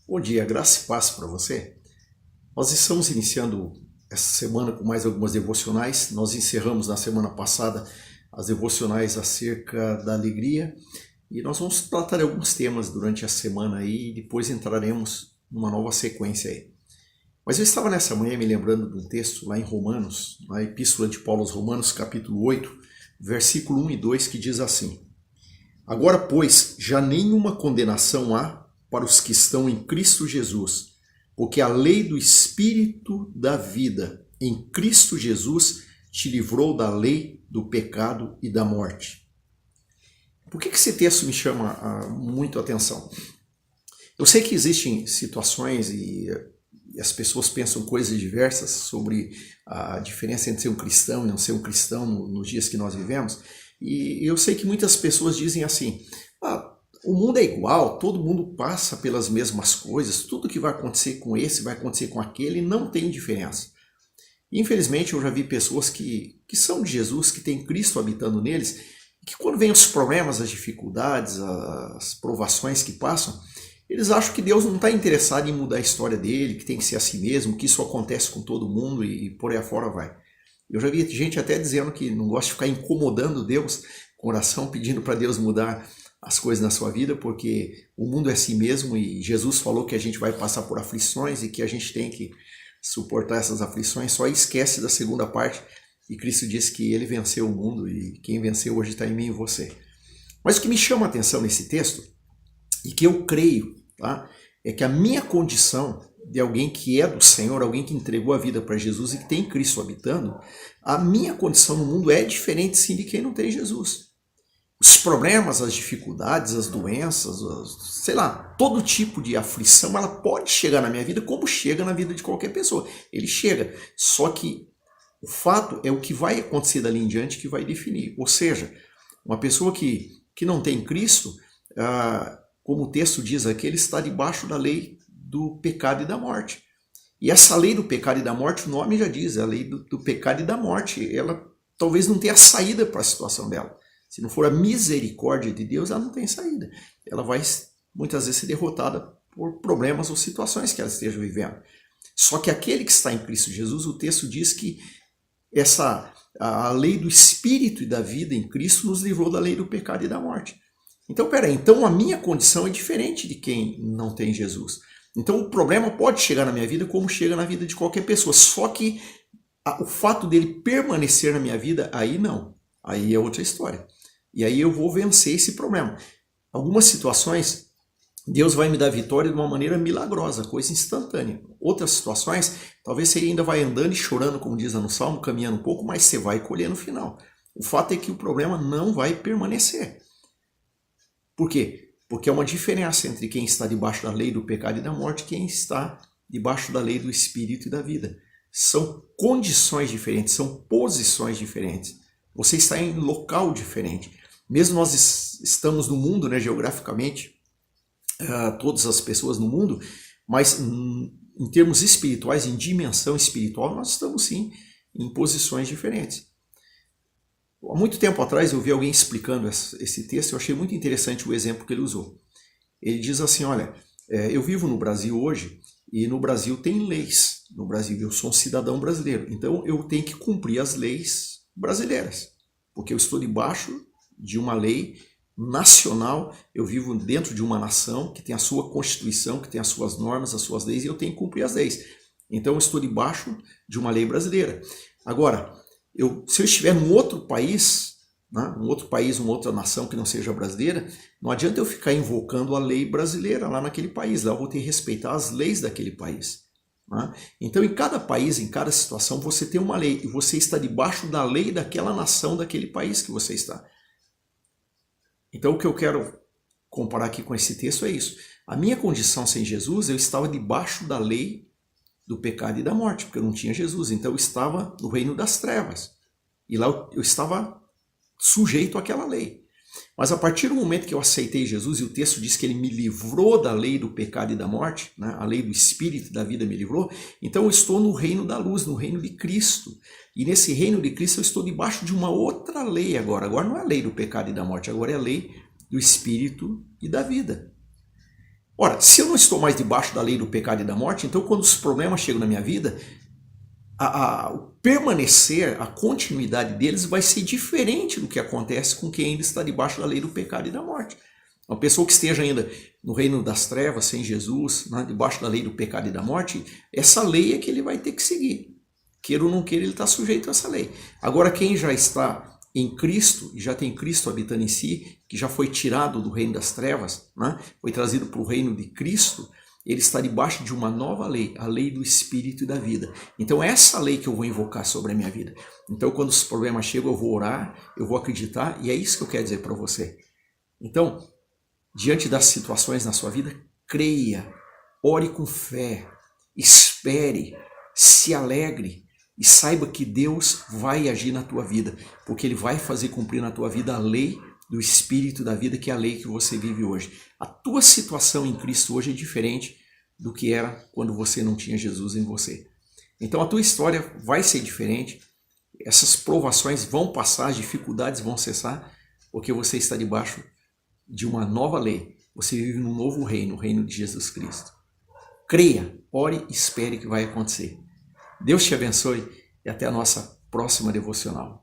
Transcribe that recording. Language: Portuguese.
Bom dia, graça e paz para você. Nós estamos iniciando essa semana com mais algumas devocionais. Nós encerramos na semana passada as devocionais acerca da alegria e nós vamos tratar de alguns temas durante a semana aí e depois entraremos numa nova sequência aí. Mas eu estava nessa manhã me lembrando de um texto lá em Romanos, na Epístola de Paulo aos Romanos, capítulo 8, versículo 1 e 2, que diz assim: Agora, pois, já nenhuma condenação há para os que estão em Cristo Jesus, porque a lei do Espírito da vida em Cristo Jesus te livrou da lei do pecado e da morte. Por que esse texto me chama muito a atenção? Eu sei que existem situações e as pessoas pensam coisas diversas sobre a diferença entre ser um cristão e não ser um cristão nos dias que nós vivemos, e eu sei que muitas pessoas dizem assim: o mundo é igual, todo mundo passa pelas mesmas coisas, tudo que vai acontecer com esse vai acontecer com aquele, não tem diferença. Infelizmente eu já vi pessoas que são de Jesus, que tem Cristo habitando neles, e que quando vem os problemas, as dificuldades, as provações que passam, eles acham que Deus não está interessado em mudar a história dele, que tem que ser assim mesmo, que isso acontece com todo mundo e por aí afora vai. Eu já vi gente até dizendo que não gosta de ficar incomodando Deus com oração, pedindo para Deus mudar as coisas na sua vida, porque o mundo é assim mesmo e Jesus falou que a gente vai passar por aflições e que a gente tem que suportar essas aflições. Só esquece da segunda parte, e Cristo disse que ele venceu o mundo e quem venceu hoje está em mim e você. Mas o que me chama a atenção nesse texto, e que eu creio, tá, é que a minha condição de alguém que é do Senhor, alguém que entregou a vida para Jesus e que tem Cristo habitando, a minha condição no mundo é diferente sim de quem não tem Jesus. Os problemas, as dificuldades, as doenças, sei lá, todo tipo de aflição, ela pode chegar na minha vida como chega na vida de qualquer pessoa. Ele chega, só que o fato é o que vai acontecer dali em diante que vai definir. Ou seja, uma pessoa que não tem Cristo, como o texto diz aqui, ele está debaixo da lei do pecado e da morte. E essa lei do pecado e da morte, o nome já diz, a lei do pecado e da morte, ela talvez não tenha saída para a situação dela. Se não for a misericórdia de Deus, ela não tem saída. Ela vai muitas vezes ser derrotada por problemas ou situações que ela esteja vivendo. Só que aquele que está em Cristo Jesus, o texto diz que a lei do Espírito e da vida em Cristo nos livrou da lei do pecado e da morte. Então, então a minha condição é diferente de quem não tem Jesus. Então o problema pode chegar na minha vida como chega na vida de qualquer pessoa. Só que o fato dele permanecer na minha vida, aí não. Aí é outra história. E aí eu vou vencer esse problema. Algumas situações, Deus vai me dar vitória de uma maneira milagrosa, coisa instantânea. Outras situações, talvez você ainda vai andando e chorando, como diz no Salmo, caminhando um pouco, mas você vai colher no final. O fato é que o problema não vai permanecer. Por quê? Porque é uma diferença entre quem está debaixo da lei do pecado e da morte e quem está debaixo da lei do Espírito e da vida. São condições diferentes, são posições diferentes. Você está em local diferente. Mesmo nós estamos no mundo, né, geograficamente, todas as pessoas no mundo, mas em termos espirituais, em dimensão espiritual, nós estamos sim em posições diferentes. Há muito tempo atrás eu vi alguém explicando esse texto, eu achei muito interessante o exemplo que ele usou. Ele diz assim, olha, eu vivo no Brasil hoje e no Brasil tem leis. No Brasil eu sou um cidadão brasileiro, então eu tenho que cumprir as leis brasileiras, porque eu estou debaixo de uma lei nacional, eu vivo dentro de uma nação que tem a sua constituição, que tem as suas normas, as suas leis, e eu tenho que cumprir as leis. Então eu estou debaixo de uma lei brasileira. Agora, se eu estiver num outro país, né, uma outra nação que não seja brasileira, não adianta eu ficar invocando a lei brasileira lá naquele país, lá eu vou ter que respeitar as leis daquele país. Né? Então em cada país, em cada situação, você tem uma lei, e você está debaixo da lei daquela nação, daquele país que você está. Então o que eu quero comparar aqui com esse texto é isso. A minha condição sem Jesus, eu estava debaixo da lei do pecado e da morte, porque eu não tinha Jesus. Então eu estava no reino das trevas. E lá eu estava sujeito àquela lei. Mas a partir do momento que eu aceitei Jesus, e o texto diz que ele me livrou da lei do pecado e da morte, né? A lei do Espírito da vida me livrou, então eu estou no reino da luz, no reino de Cristo. E nesse reino de Cristo eu estou debaixo de uma outra lei agora. Agora não é a lei do pecado e da morte, agora é a lei do Espírito e da vida. Ora, se eu não estou mais debaixo da lei do pecado e da morte, então quando os problemas chegam na minha vida, o permanecer, a continuidade deles vai ser diferente do que acontece com quem ainda está debaixo da lei do pecado e da morte. Uma pessoa que esteja ainda no reino das trevas, sem Jesus, né, debaixo da lei do pecado e da morte, essa lei é que ele vai ter que seguir. Queira ou não queira, ele está sujeito a essa lei. Agora, quem já está em Cristo, e já tem Cristo habitando em si, que já foi tirado do reino das trevas, né, foi trazido para o reino de Cristo, ele está debaixo de uma nova lei, a lei do Espírito e da vida. Então é essa lei que eu vou invocar sobre a minha vida. Então quando os problemas chegam, eu vou orar, eu vou acreditar, e é isso que eu quero dizer para você. Então, diante das situações na sua vida, creia, ore com fé, espere, se alegre e saiba que Deus vai agir na tua vida, porque Ele vai fazer cumprir na tua vida a lei do Espírito da vida, que é a lei que você vive hoje. A tua situação em Cristo hoje é diferente do que era quando você não tinha Jesus em você. Então a tua história vai ser diferente, essas provações vão passar, as dificuldades vão cessar, porque você está debaixo de uma nova lei. Você vive num novo reino, o reino de Jesus Cristo. Creia, ore e espere que vai acontecer. Deus te abençoe e até a nossa próxima devocional.